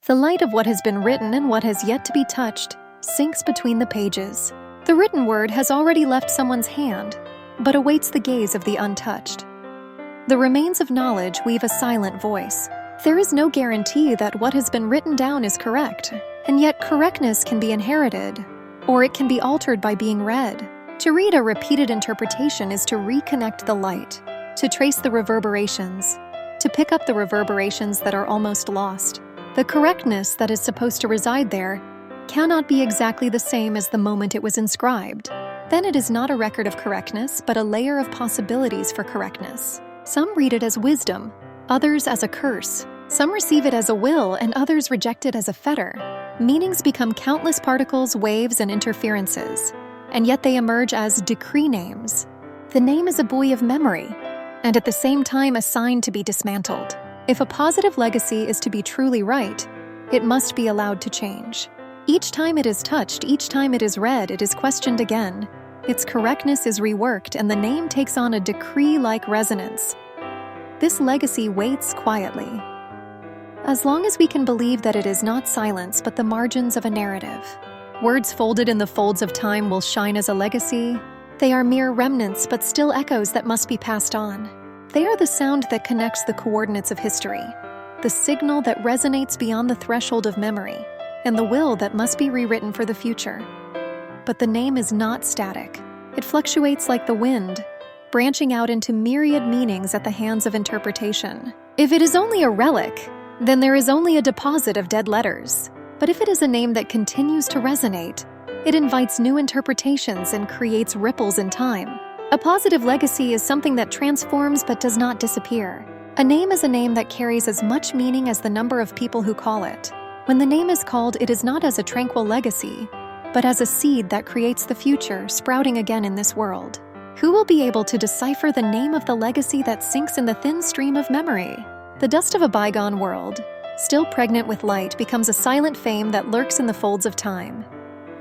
The light of what has been written and what has yet to be touched sinks between the pages. The written word has already left someone's hand, but awaits the gaze of the untouched. The remains of knowledge weave a silent voice. There is no guarantee that what has been written down is correct, and yet correctness can be inherited, or it can be altered by being read. To read a repeated interpretation is to reconnect the light, to trace the reverberations, to pick up the reverberations that are almost lost. The correctness that is supposed to reside there cannot be exactly the same as the moment it was inscribed. Then it is not a record of correctness, but a layer of possibilities for correctness. Some read it as wisdom, others as a curse. Some receive it as a will, and others reject it as a fetter. Meanings become countless particles, waves, and interferences, and yet they emerge as decree names. The name is a buoy of memory, and at the same time a sign to be dismantled. If a positive legacy is to be truly right, it must be allowed to change. Each time it is touched, each time it is read, it is questioned again. Its correctness is reworked, and the name takes on a decree-like resonance. This legacy waits quietly. As long as we can believe that it is not silence but the margins of a narrative. Words folded in the folds of time will shine as a legacy. They are mere remnants but still echoes that must be passed on. They are the sound that connects the coordinates of history, the signal that resonates beyond the threshold of memory, and the will that must be rewritten for the future. But the name is not static. It fluctuates like the wind, branching out into myriad meanings at the hands of interpretation. If it is only a relic, then there is only a deposit of dead letters. But if it is a name that continues to resonate, it invites new interpretations and creates ripples in time. A positive legacy is something that transforms but does not disappear. A name is a name that carries as much meaning as the number of people who call it. When the name is called, it is not as a tranquil legacy, but as a seed that creates the future, sprouting again in this world. Who will be able to decipher the name of the legacy that sinks in the thin stream of memory? The dust of a bygone world, still pregnant with light, becomes a silent fame that lurks in the folds of time.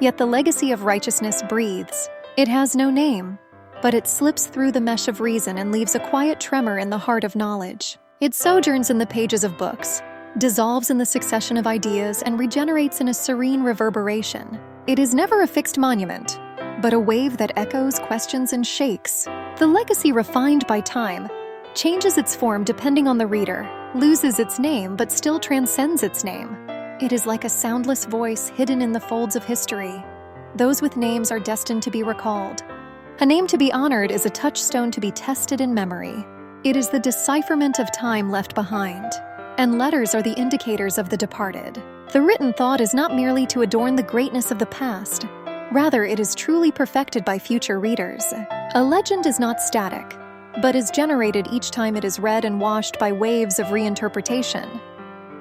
Yet the legacy of righteousness breathes. It has no name, but it slips through the mesh of reason and leaves a quiet tremor in the heart of knowledge. It sojourns in the pages of books, dissolves in the succession of ideas, and regenerates in a serene reverberation. It is never a fixed monument, but a wave that echoes, questions, and shakes. The legacy, refined by time, changes its form depending on the reader, loses its name but still transcends its name. It is like a soundless voice hidden in the folds of history. Those with names are destined to be recalled. A name to be honored is a touchstone to be tested in memory. It is the decipherment of time left behind, and letters are the indicators of the departed. The written thought is not merely to adorn the greatness of the past. Rather, it is truly perfected by future readers. A legend is not static, but is generated each time it is read and washed by waves of reinterpretation.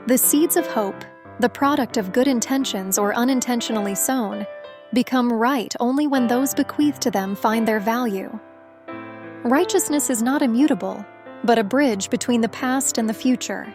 The seeds of hope, the product of good intentions or unintentionally sown, become right only when those bequeathed to them find their value. Righteousness is not immutable, but a bridge between the past and the future.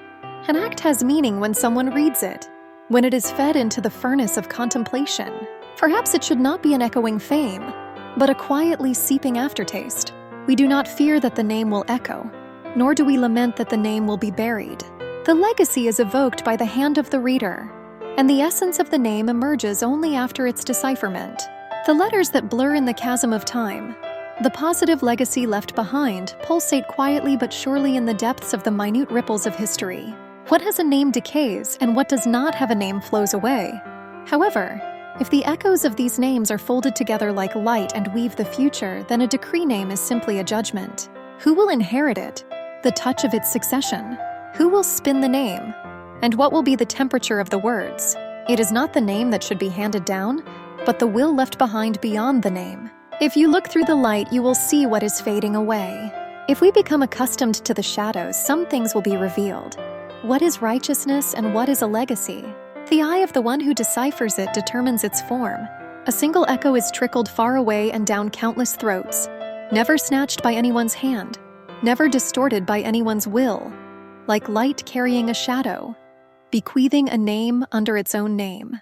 An act has meaning when someone reads it, when it is fed into the furnace of contemplation. Perhaps it should not be an echoing fame, but a quietly seeping aftertaste. We do not fear that the name will echo, nor do we lament that the name will be buried. The legacy is evoked by the hand of the reader, and the essence of the name emerges only after its decipherment. The letters that blur in the chasm of time, the positive legacy left behind, pulsate quietly but surely in the depths of the minute ripples of history. What has a name decays, and what does not have a name flows away. However, if the echoes of these names are folded together like light and weave the future, then a decree name is simply a judgment. Who will inherit it? The touch of its succession? Who will spin the name? And what will be the temperature of the words? It is not the name that should be handed down, but the will left behind beyond the name. If you look through the light, you will see what is fading away. If we become accustomed to the shadows, some things will be revealed. What is righteousness and what is a legacy? The eye of the one who deciphers it determines its form. A single echo is trickled far away and down countless throats, never snatched by anyone's hand, never distorted by anyone's will, like light carrying a shadow, bequeathing a name under its own name.